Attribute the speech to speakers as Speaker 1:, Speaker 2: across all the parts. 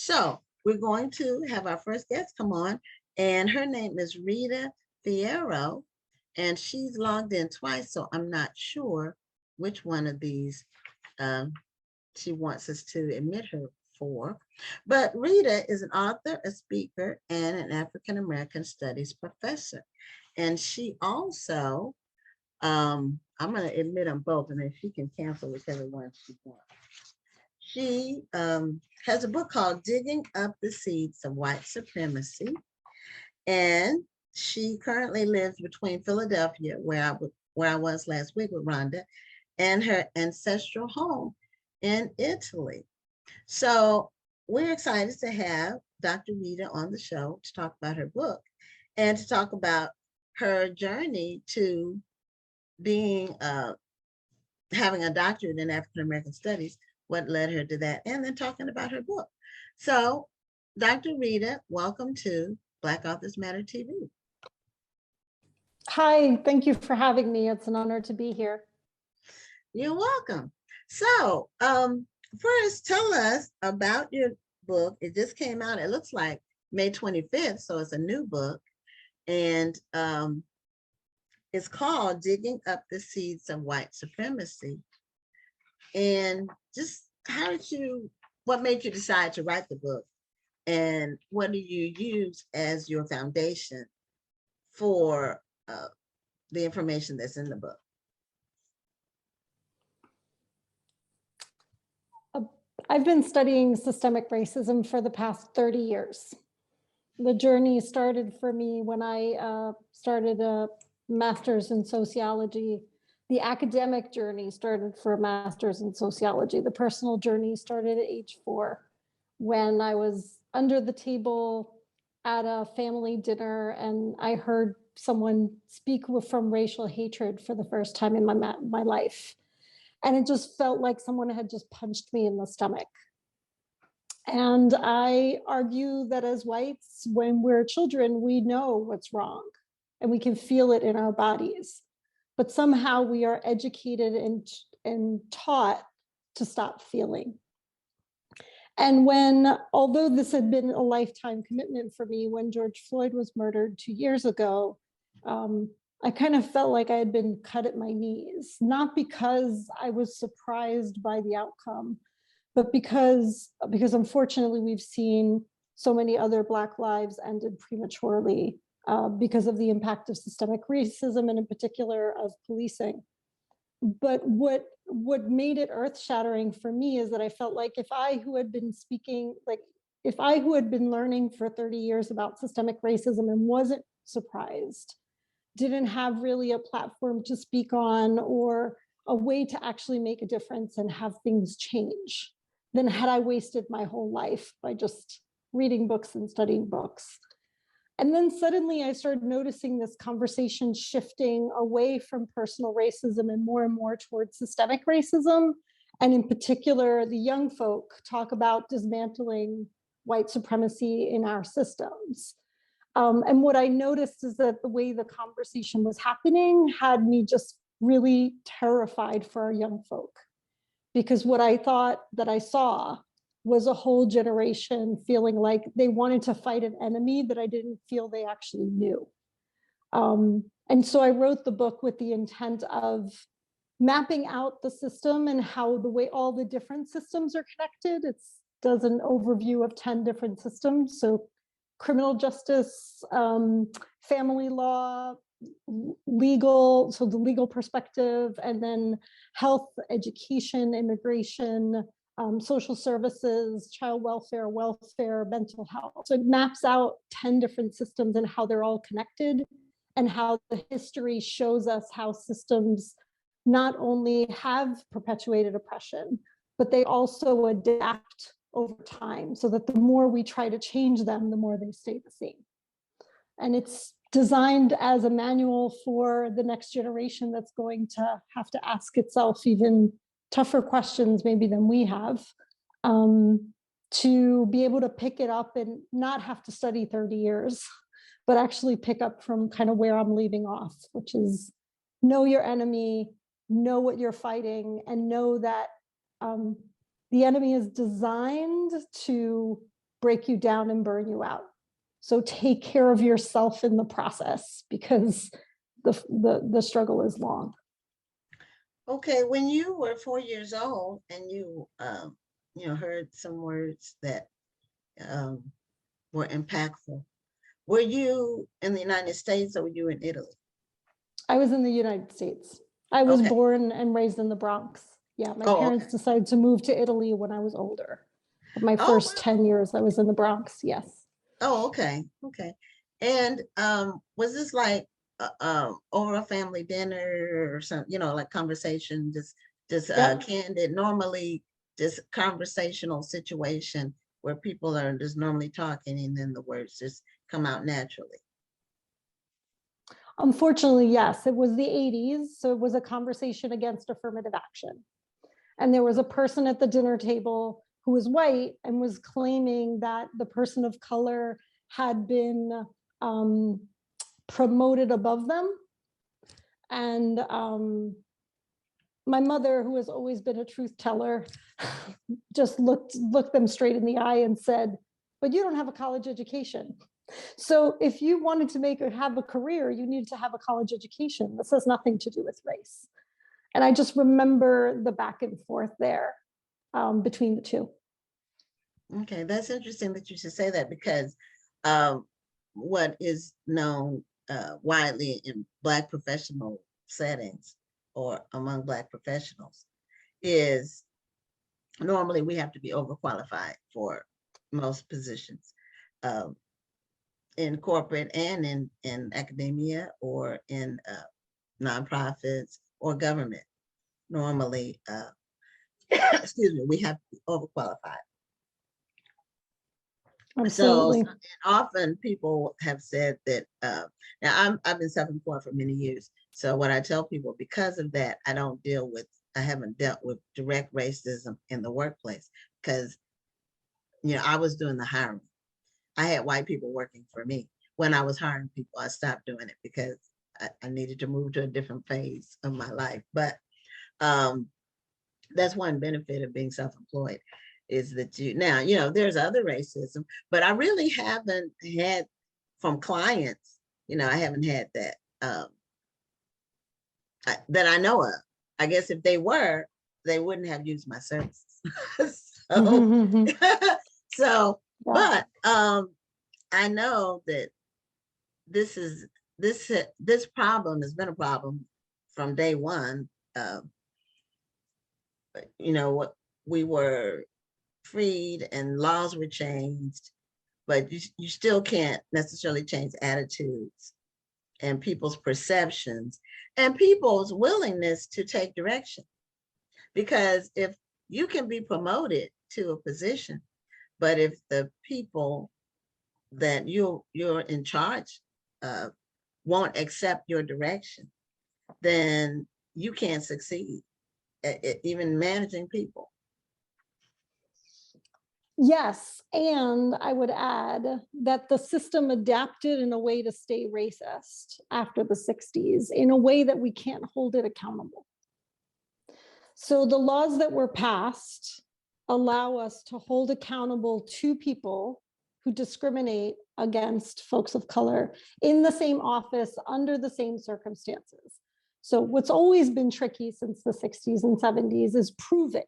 Speaker 1: So we're going to have our first guest come on, and her name is Rita Fierro, and she's logged in twice, so I'm not sure which one of these um, she wants us to admit her for. But Rita is an author, a speaker, and an African American studies professor. And she also, I'm going to admit them both, and then she can cancel whichever one she wants. She has a book called Digging Up the Seeds of White Supremacy. And she currently lives between Philadelphia, where I was last week with Rhonda, and her ancestral home in Italy. So we're excited to have Dr. Rita on the show to talk about her book and to talk about her journey to being having a doctorate in African American studies, what led her to that, and then talking about her book. So, Dr. Rita, welcome to Black Authors Matter TV.
Speaker 2: Hi, thank you for having me. It's an honor to be here.
Speaker 1: You're welcome. So, first, tell us about your book. It just came out, it looks like May 25th, so it's a new book. And it's called Digging Up the Seeds of White Supremacy. And just what made you decide to write the book? And what do you use as your foundation for the information that's in the book?
Speaker 2: I've been studying systemic racism for the past 30 years. The journey started for me when I started a master's in sociology. The academic journey started for a master's in sociology. The personal journey started at age 4 when I was under the table at a family dinner and I heard someone speak from racial hatred for the first time in my life. And it just felt like someone had just punched me in the stomach. And I argue that as whites, when we're children, we know what's wrong and we can feel it in our bodies. But somehow we are educated and taught to stop feeling. And although this had been a lifetime commitment for me, when George Floyd was murdered 2 years ago, I kind of felt like I had been cut at my knees, not because I was surprised by the outcome, but because unfortunately we've seen so many other Black lives ended prematurely because of the impact of systemic racism and in particular of policing. But what made it earth-shattering for me is that I felt like if I who had been learning for 30 years about systemic racism and wasn't surprised, didn't have really a platform to speak on or a way to actually make a difference and have things change, then had I wasted my whole life by just reading books and studying books. And then suddenly I started noticing this conversation shifting away from personal racism and more towards systemic racism. And in particular, the young folk talk about dismantling white supremacy in our systems. And what I noticed is that the way the conversation was happening had me just really terrified for our young folk. Because what I thought that I saw was a whole generation feeling like they wanted to fight an enemy that I didn't feel they actually knew. And so I wrote the book with the intent of mapping out the system and how the way all the different systems are connected. It does an overview of 10 different systems. So criminal justice, family law, legal, so the legal perspective, and then health, education, immigration, social services, child welfare, mental health. So it maps out 10 different systems and how they're all connected and how the history shows us how systems not only have perpetuated oppression, but they also adapt over time so that the more we try to change them, the more they stay the same. And it's designed as a manual for the next generation that's going to have to ask itself even tougher questions maybe than we have, to be able to pick it up and not have to study 30 years, but actually pick up from kind of where I'm leaving off, which is know your enemy, know what you're fighting, and know that the enemy is designed to break you down and burn you out. So take care of yourself in the process, because the struggle is long.
Speaker 1: Okay, when you were 4 years old and you heard some words that um, were impactful, were you in the United States or were you in Italy?
Speaker 2: I was in the United States. I was
Speaker 1: Okay.
Speaker 2: born and raised in the Bronx. Yeah, my
Speaker 1: Oh,
Speaker 2: parents
Speaker 1: okay.
Speaker 2: decided to move to Italy when I was older. But my
Speaker 1: Oh,
Speaker 2: first 10 years, I was in the Bronx. Yes.
Speaker 1: oh, okay, okay. And was this like over a family dinner or something, like conversation, just
Speaker 2: Yep.
Speaker 1: candid, normally just conversational situation where people are just normally talking and then the words just come out naturally.
Speaker 2: Unfortunately, yes, it was the 80s. So it was a conversation against affirmative action. And there was a person at the dinner table who was white and was claiming that the person of color had been promoted above them. And my mother, who has always been a truth teller, just looked them straight in the eye and said, "But you don't have a college education. So if you wanted to make or have a career, you needed to have a college education. This has nothing to do with race." And I just remember the back and forth there between the two.
Speaker 1: Okay, that's interesting that you should say that because what is known widely in Black professional settings or among Black professionals is normally we have to be overqualified for most positions in corporate and in academia or in nonprofits or government. Normally, excuse me, we have to be overqualified. So
Speaker 2: Absolutely.
Speaker 1: often people have said that now I've been self-employed for many years. So what I tell people, because of that, I haven't dealt with direct racism in the workplace because I was doing the hiring. I had white people working for me. When I was hiring people, I stopped doing it because I needed to move to a different phase of my life. But that's one benefit of being self-employed is that there's other racism, but I really haven't had from clients, I haven't had that that I know of. I guess if they were, they wouldn't have used my services. So, so,
Speaker 2: Yeah.
Speaker 1: but I know that this problem has been a problem from day one. What we were freed and laws were changed, but you still can't necessarily change attitudes and people's perceptions and people's willingness to take direction. Because if you can be promoted to a position, but if the people that you're in charge of won't accept your direction, then you can't succeed at even managing people.
Speaker 2: Yes, and I would add that the system adapted in a way to stay racist after the 60s in a way that we can't hold it accountable. So the laws that were passed allow us to hold accountable two people who discriminate against folks of color in the same office under the same circumstances. So what's always been tricky since the 60s and 70s is proving,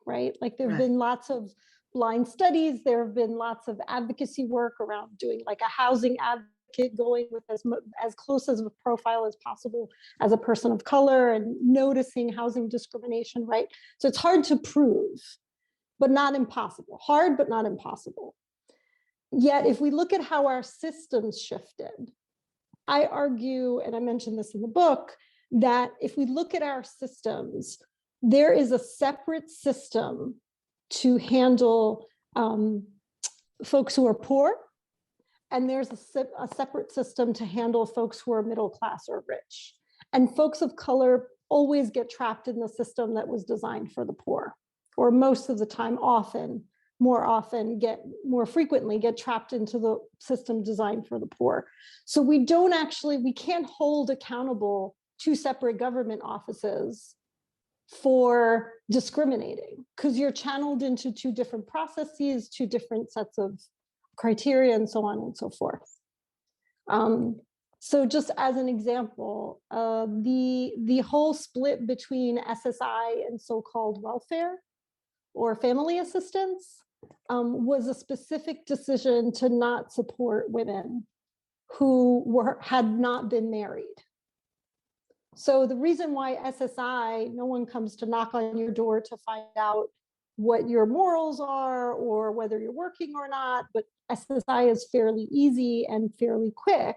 Speaker 2: right? Like there have been lots of blind studies, there have been lots of advocacy work around doing like a housing advocate, going with as close as a profile as possible as a person of color and noticing housing discrimination, right? So it's hard to prove, but not impossible. Hard, but not impossible. Yet if we look at how our systems shifted, I argue, and I mentioned this in the book, that if we look at our systems, there is a separate system to handle folks who are poor, and there's a separate system to handle folks who are middle class or rich. And folks of color always get trapped in the system that was designed for the poor, or most of the time, more frequently get trapped into the system designed for the poor. So we can't hold accountable two separate government offices for discriminating, because you're channeled into two different processes, two different sets of criteria, and so on and so forth. So just as an example, the whole split between SSI and so-called welfare or family assistance was a specific decision to not support women who had not been married. So the reason why SSI, no one comes to knock on your door to find out what your morals are or whether you're working or not, but SSI is fairly easy and fairly quick,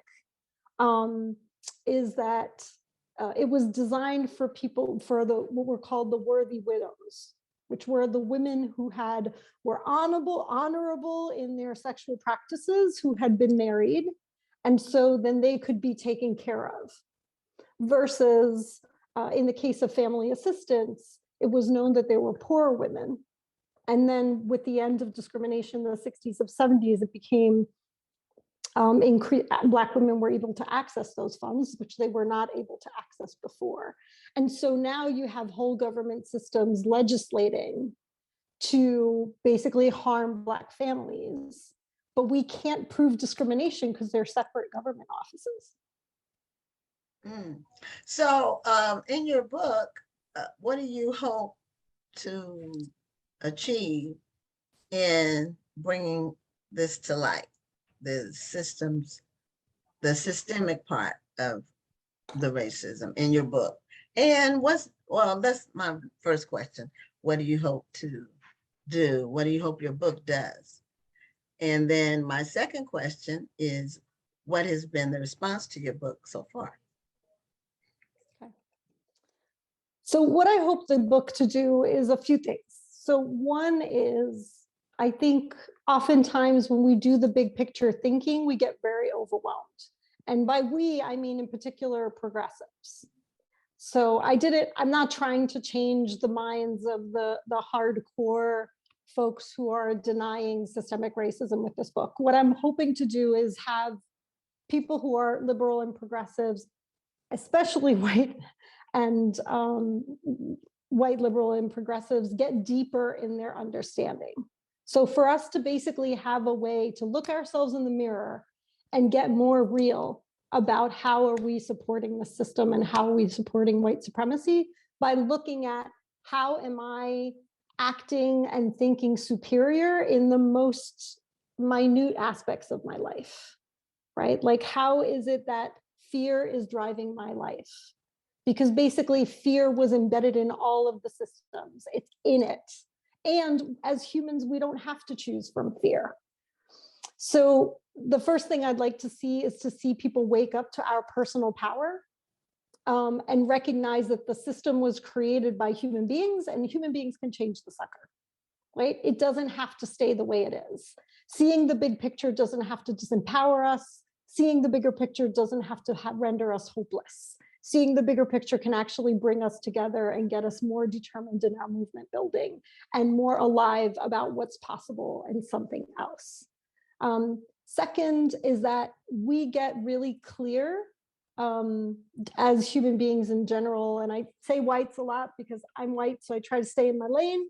Speaker 2: is that it was designed for people, for what were called the worthy widows, which were the women who were honorable in their sexual practices, who had been married, and so then they could be taken care of. Versus in the case of family assistance, it was known that there were poor women. And then with the end of discrimination in the 60s and 70s, it became Black women were able to access those funds, which they were not able to access before. And so now you have whole government systems legislating to basically harm Black families, but we can't prove discrimination because they're separate government offices.
Speaker 1: So in your book, what do you hope to achieve in bringing this to light, the systemic part of the racism in your book? And that's my first question. What do you hope to do? What do you hope your book does? And then my second question is, what has been the response to your book so far?
Speaker 2: So what I hope the book to do is a few things. So one is, I think oftentimes when we do the big picture thinking, we get very overwhelmed. And by we, I mean in particular progressives. So I'm not trying to change the minds of the hardcore folks who are denying systemic racism with this book. What I'm hoping to do is have people who are liberal and progressives, especially white and white liberal and progressives, get deeper in their understanding. So for us to basically have a way to look ourselves in the mirror and get more real about how are we supporting the system and how are we supporting white supremacy by looking at how am I acting and thinking superior in the most minute aspects of my life, right? Like, how is it that fear is driving my life? Because basically fear was embedded in all of the systems. It's in it. And as humans, we don't have to choose from fear. So the first thing I'd like to see is to see people wake up to our personal power and recognize that the system was created by human beings and human beings can change the sucker, right? It doesn't have to stay the way it is. Seeing the big picture doesn't have to disempower us. Seeing the bigger picture doesn't have to render us hopeless. Seeing the bigger picture can actually bring us together and get us more determined in our movement building and more alive about what's possible in something else. Second is that we get really clear as human beings in general, and I say whites a lot because I'm white, so I try to stay in my lane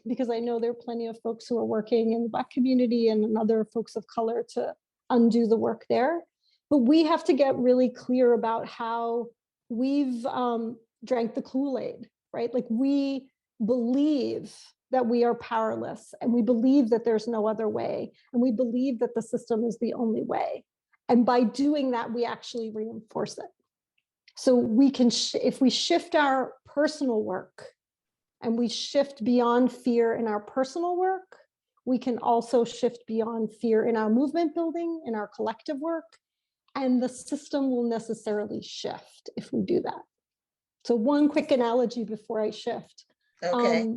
Speaker 2: because I know there are plenty of folks who are working in the Black community and other folks of color to undo the work there. But we have to get really clear about how we've drank the Kool-Aid, right? Like, we believe that we are powerless and we believe that there's no other way. And we believe that the system is the only way. And by doing that, we actually reinforce it. So we can, if we shift our personal work and we shift beyond fear in our personal work, we can also shift beyond fear in our movement building, in our collective work. And the system will necessarily shift if we do that. So one quick analogy before I shift.
Speaker 1: Okay.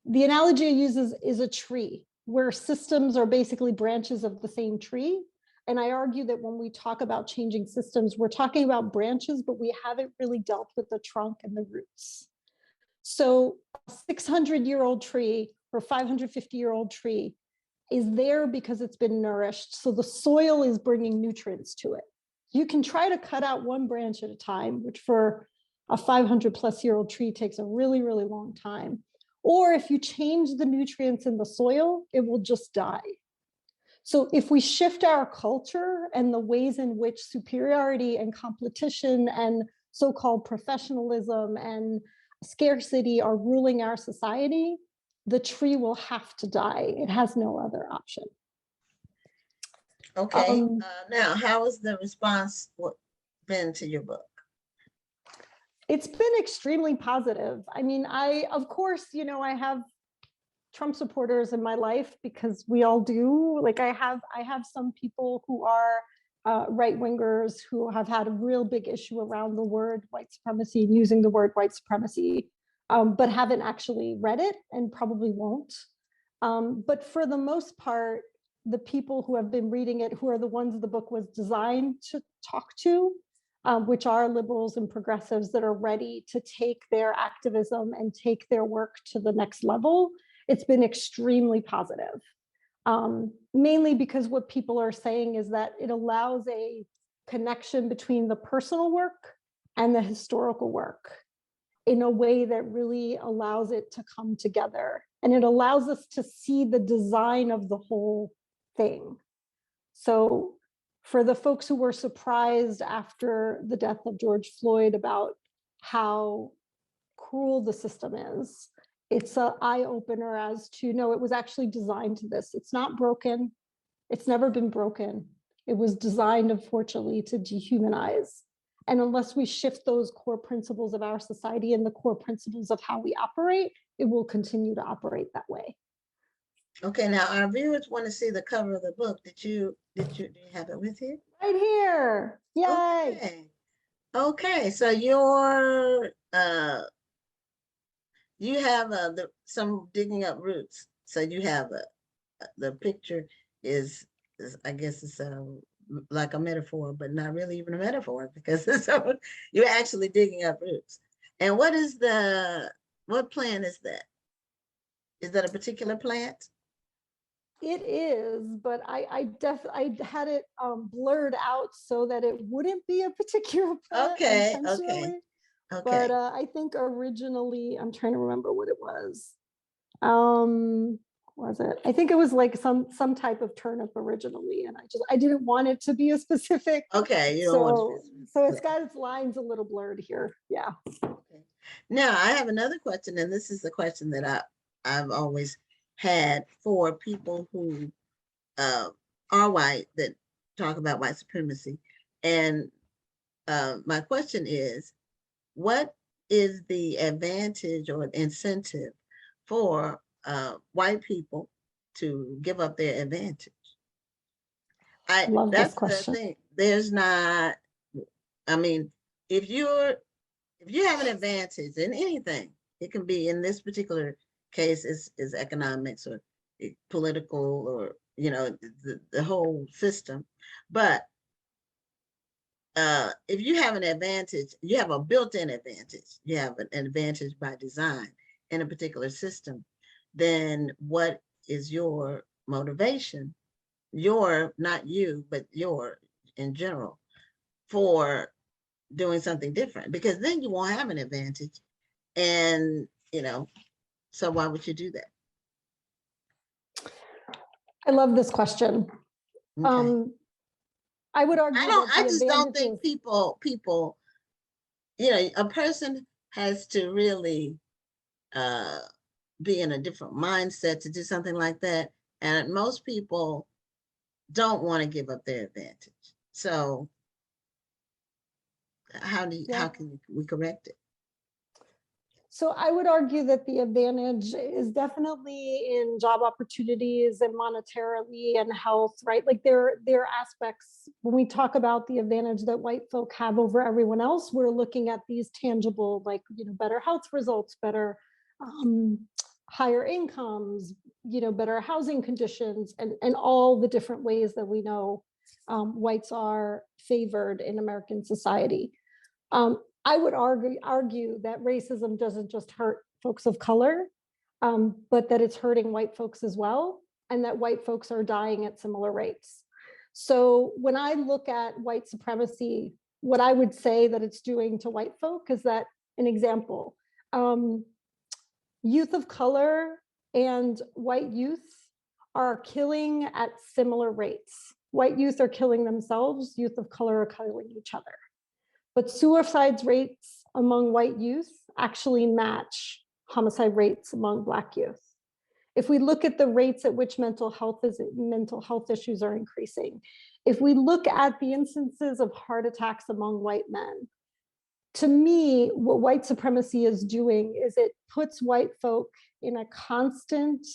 Speaker 2: The analogy I use is a tree, where systems are basically branches of the same tree. And I argue that when we talk about changing systems, we're talking about branches, but we haven't really dealt with the trunk and the roots. So a 600-year-old tree or 550-year-old tree is there because it's been nourished. So the soil is bringing nutrients to it. You can try to cut out one branch at a time, which for A 500+ year old tree takes a really, really long time. Or if you change the nutrients in the soil, it will just die. So if we shift our culture and the ways in which superiority and competition and so-called professionalism and scarcity are ruling our society, the tree will have to die. It has no other option.
Speaker 1: Okay, now, how has the response been to your book?
Speaker 2: It's been extremely positive. I mean, of course, I have Trump supporters in my life, because we all do. Like I have some people who are right-wingers who have had a real big issue around the word white supremacy and using the word white supremacy, but haven't actually read it and probably won't. But for the most part, the people who have been reading it, who are the ones the book was designed to talk to, which are liberals and progressives that are ready to take their activism and take their work to the next level, it's been extremely positive. Mainly because what people are saying is that it allows a connection between the personal work and the historical work in a way that really allows it to come together. And it allows us to see the design of the whole thing. So for the folks who were surprised after the death of George Floyd about how cruel the system is, it's an eye-opener as to, no, it was actually designed to this. It's not broken. It's never been broken. It was designed, unfortunately, to dehumanize. And unless we shift those core principles of our society and the core principles of how we operate, it will continue to operate that way.
Speaker 1: Okay, now our viewers want to see the cover of the book. Do you have it with you?
Speaker 2: Right here. Yay.
Speaker 1: Okay. Okay, so you have some digging up roots. So you have the picture is I guess it's like a metaphor, but not really even a metaphor, because you're actually digging up roots. And what plant is that? Is that a particular plant?
Speaker 2: It is, but I had it blurred out so that it wouldn't be a particular plant intentionally.
Speaker 1: Okay.
Speaker 2: But I think originally, I'm trying to remember what it was. Was it? I think it was like some type of turnip originally, and I didn't want it to be a specific.
Speaker 1: Okay, you don't want to be specific.
Speaker 2: So it's got its lines a little blurred here. Yeah.
Speaker 1: Okay. Now I have another question, and this is the question that I've always had for people who are white that talk about white supremacy. And my question is, what is the advantage or incentive for white people to give up their advantage?
Speaker 2: Love
Speaker 1: that's
Speaker 2: this question.
Speaker 1: The thing. There's not, I mean, if you have an advantage in anything, it can be, in this particular case, is economics or political, or the whole system. But if you have an advantage, you have a built-in advantage. You have an advantage by design in a particular system. Then what is your motivation? Not you, but in general, for doing something different? Because then you won't have an advantage, and so why would you do that?
Speaker 2: I love this question. Okay. I would argue
Speaker 1: I just don't think people, a person has to really be in a different mindset to do something like that. And most people don't want to give up their advantage. So how can we correct it?
Speaker 2: So I would argue that the advantage is definitely in job opportunities and monetarily and health, right? Like there are aspects when we talk about the advantage that white folk have over everyone else, we're looking at these tangible, like, better health results, better higher incomes, better housing conditions, and all the different ways that we know whites are favored in American society. I would argue that racism doesn't just hurt folks of color, but that it's hurting white folks as well, and that white folks are dying at similar rates. So when I look at white supremacy, what I would say that it's doing to white folk is that an example. Youth of color and white youth are killing at similar rates. White youth are killing themselves, youth of color are killing each other. But suicide rates among white youth actually match homicide rates among Black youth. If we look at the rates at which mental health issues are increasing, if we look at the instances of heart attacks among white men, to me, what white supremacy is doing is it puts white folk in a constant,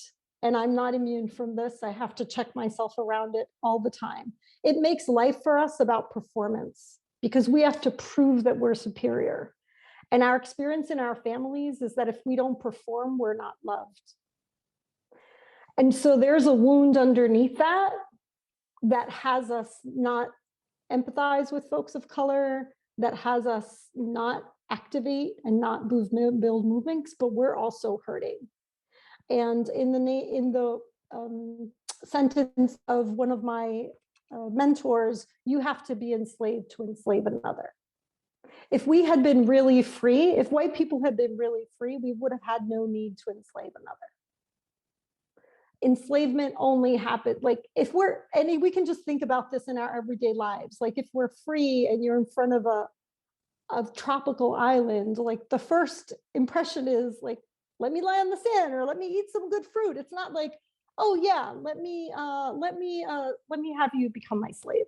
Speaker 2: and I'm not immune from this, I have to check myself around it all the time. It makes life for us about performance because we have to prove that we're superior. And our experience in our families is that if we don't perform, we're not loved. And so there's a wound underneath that that has us not empathize with folks of color, that has us not activate and not build movements, but we're also hurting. And in the sentence of one of my mentors, you have to be enslaved to enslave another. If we had been really free, if white people had been really free, we would have had no need to enslave another. Enslavement only happened, like if we're, and we can just think about this in our everyday lives, like if we're free and you're in front of a tropical island, like the first impression is like, let me lie on the sand or let me eat some good fruit. It's not like, oh yeah, let me have you become my slave.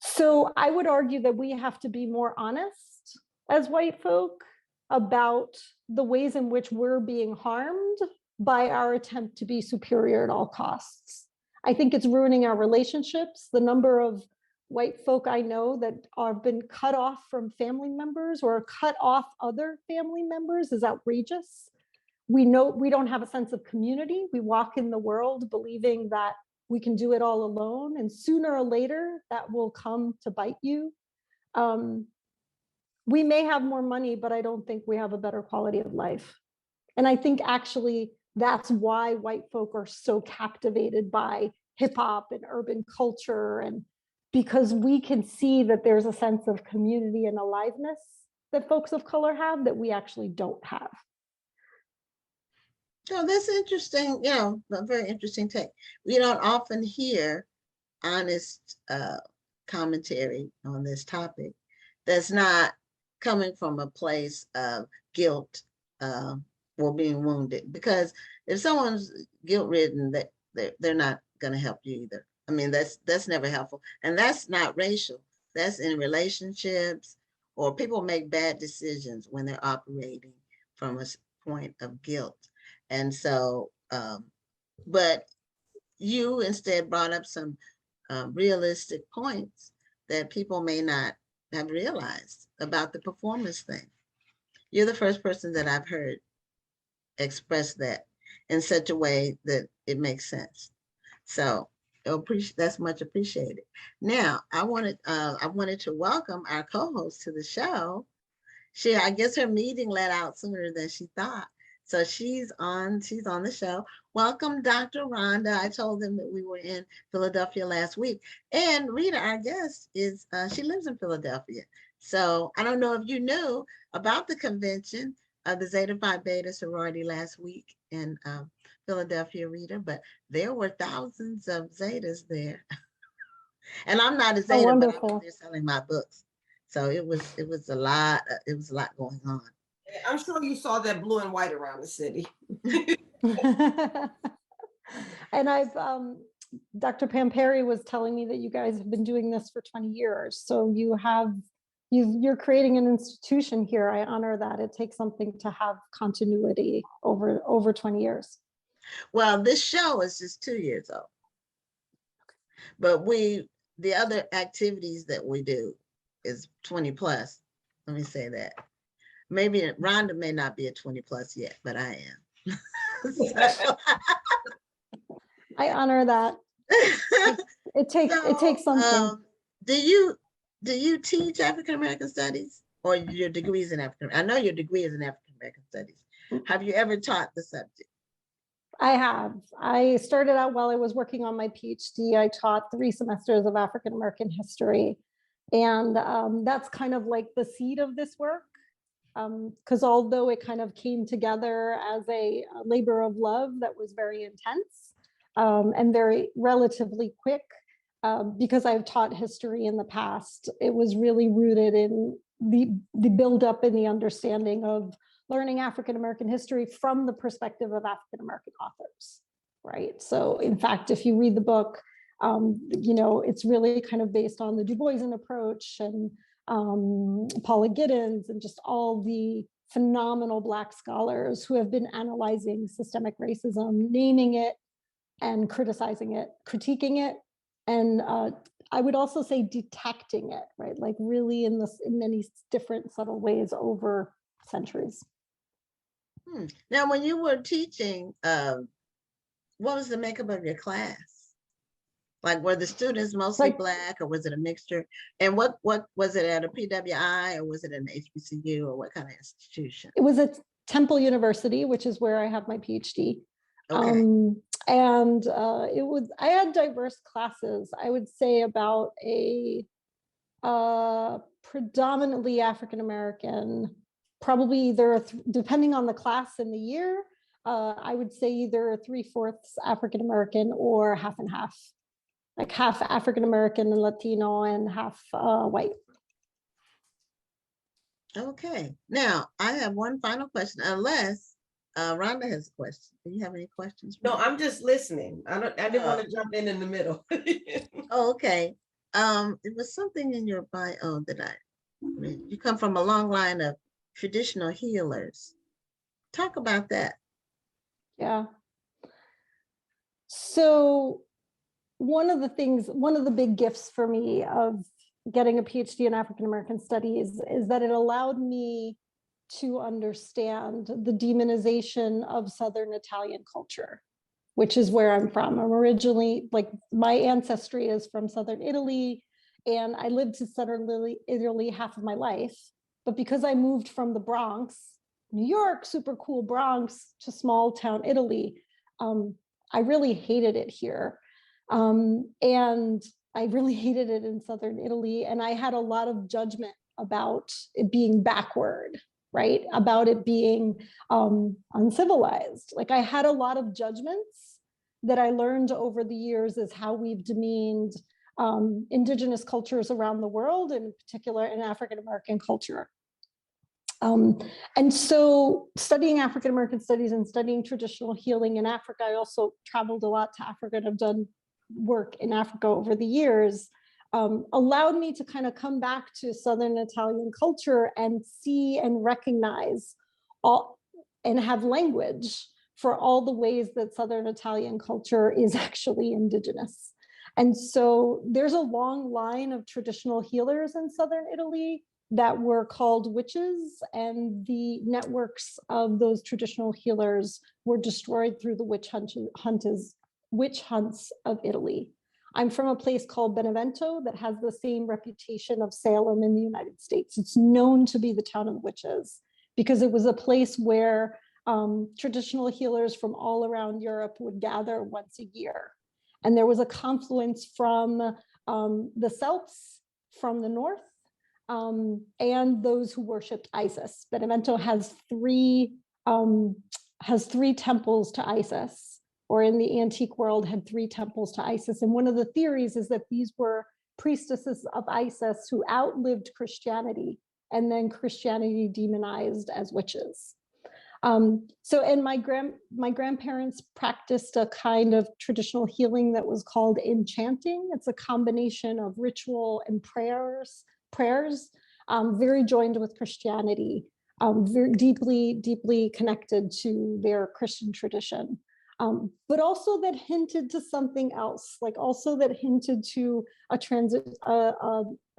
Speaker 2: So I would argue that we have to be more honest as white folk about the ways in which we're being harmed by our attempt to be superior at all costs. I think it's ruining our relationships. The number of white folk I know that have been cut off from family members or cut off other family members is outrageous. We know we don't have a sense of community. We walk in the world believing that we can do it all alone, and sooner or later that will come to bite you. We may have more money, but I don't think we have a better quality of life. And I think actually that's why white folk are so captivated by hip hop and urban culture, and because we can see that there's a sense of community and aliveness that folks of color have that we actually don't have.
Speaker 1: So that's interesting, a very interesting take. We don't often hear honest commentary on this topic that's not coming from a place of guilt or being wounded. Because if someone's guilt-ridden, they're not going to help you either. I mean, that's never helpful. And that's not racial. That's in relationships, or people make bad decisions when they're operating from a point of guilt. And so, but you instead brought up some realistic points that people may not have realized about the performance thing. You're the first person that I've heard express that in such a way that it makes sense. So that's much appreciated. Now, I wanted to welcome our co-host to the show. I guess her meeting let out sooner than she thought. So she's on the show. Welcome, Dr. Rhonda. I told them that we were in Philadelphia last week. And Rita, our guest, she lives in Philadelphia. So I don't know if you knew about the convention of the Zeta Phi Beta sorority last week in Philadelphia, Rita, but there were thousands of Zetas there. And I'm not a Zeta, but I'm there selling my books. So it was a lot going on.
Speaker 3: I'm sure you saw that blue and white around the city.
Speaker 2: And Dr. Pam Perry was telling me that you guys have been doing this for 20 years. So you're creating an institution here. I honor that. It takes something to have continuity over 20 years.
Speaker 1: Well, this show is just 2 years old. But the other activities that we do is 20 plus. Let me say that. Maybe Rhonda may not be a 20 plus yet, but I am.
Speaker 2: I honor that. It takes something.
Speaker 1: Do you teach African American Studies, or your degrees in African? I know your degree is in African American Studies. Have you ever taught the subject?
Speaker 2: I have. I started out while I was working on my PhD. I taught 3 semesters of African American history, and that's kind of like the seed of this work. Because although it kind of came together as a labor of love that was very intense and very relatively quick, because I've taught history in the past, it was really rooted in the buildup and the understanding of learning African American history from the perspective of African American authors, right? So in fact, if you read the book, it's really kind of based on the Du Boisian approach and Paula Giddens and just all the phenomenal Black scholars who have been analyzing systemic racism, naming it and criticizing it, critiquing it, and I would also say detecting it, right? Like really in many different subtle ways over centuries.
Speaker 1: Now, when you were teaching, what was the makeup of your class? Like, were the students mostly Black, or was it a mixture? And what was it, at a PWI, or was it an HBCU, or what kind of institution?
Speaker 2: It was at Temple University, which is where I have my PhD.
Speaker 1: Okay.
Speaker 2: And I had diverse classes. I would say about a predominantly African American, probably either depending on the class in the year, I would say either 3/4 African American or half and half, like half African American and Latino and half white.
Speaker 1: Okay. Now I have one final question, unless Rhonda has a question. Do you have any questions?
Speaker 3: No, I'm just listening. I didn't want to jump in the middle.
Speaker 1: Oh, okay. It was something in your bio that I mean, you come from a long line of traditional healers. Talk about that.
Speaker 2: Yeah. So one of the big gifts for me of getting a PhD in African American studies is that it allowed me to understand the demonization of Southern Italian culture, which is where I'm from. I'm originally, like, my ancestry is from Southern Italy, and I lived in Southern Italy half of my life. But because I moved from the Bronx, New York, super cool Bronx, to small town Italy, I really hated it here. And I really hated it in Southern Italy. And I had a lot of judgment about it being backward, right? About it being uncivilized. Like, I had a lot of judgments that I learned over the years as how we've demeaned indigenous cultures around the world, in particular in African American culture. And so studying African American studies and studying traditional healing in Africa, I also traveled a lot to Africa and have done work in Africa over the years, allowed me to kind of come back to Southern Italian culture and see and recognize all and have language for all the ways that Southern Italian culture is actually indigenous. And so there's a long line of traditional healers in Southern Italy that were called witches, and the networks of those traditional healers were destroyed through the witch hunts of Italy. I'm from a place called Benevento that has the same reputation of Salem in the United States. It's known to be the town of witches because it was a place where traditional healers from all around Europe would gather once a year. And there was a confluence from the Celts from the north, and those who worshipped Isis. Benevento has three temples to Isis, or in the antique world had 3 temples to Isis. And one of the theories is that these were priestesses of Isis who outlived Christianity, and then Christianity demonized as witches. And my grandparents practiced a kind of traditional healing that was called enchanting. It's a combination of ritual and prayers, very joined with Christianity, very deeply connected to their Christian tradition, but also that hinted to something else, like also that hinted to a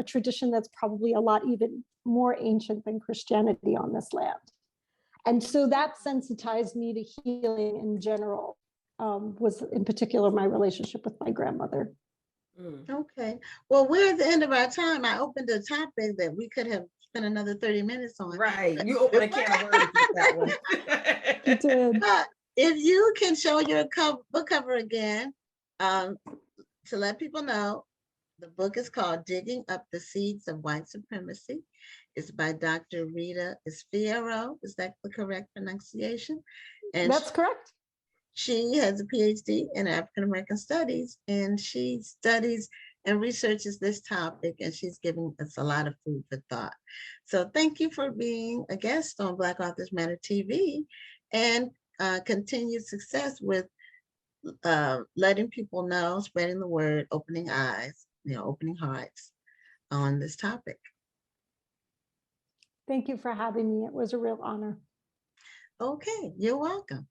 Speaker 2: tradition that's probably a lot even more ancient than Christianity on this land. And so that sensitized me to healing in general, was in particular my relationship with my grandmother.
Speaker 1: Okay. Well, we're at the end of our time. I opened a topic that we could have spent another 30 minutes on.
Speaker 3: Right. You opened a can of worms with that one.
Speaker 2: You did.
Speaker 1: But if you can show your book cover again, to let people know The book is called Digging Up the Seeds of White Supremacy. It's by Dr. Rita Esfiero. Is that the correct pronunciation? And
Speaker 2: That's correct.
Speaker 1: she has a PhD in African American Studies, and she studies and researches this topic, and she's giving us a lot of food for thought. So thank you for being a guest on Black Authors Matter TV, and continued success with letting people know, spreading the word, opening eyes, opening hearts on this topic.
Speaker 2: Thank you for having me. It was a real honor.
Speaker 1: Okay, you're welcome.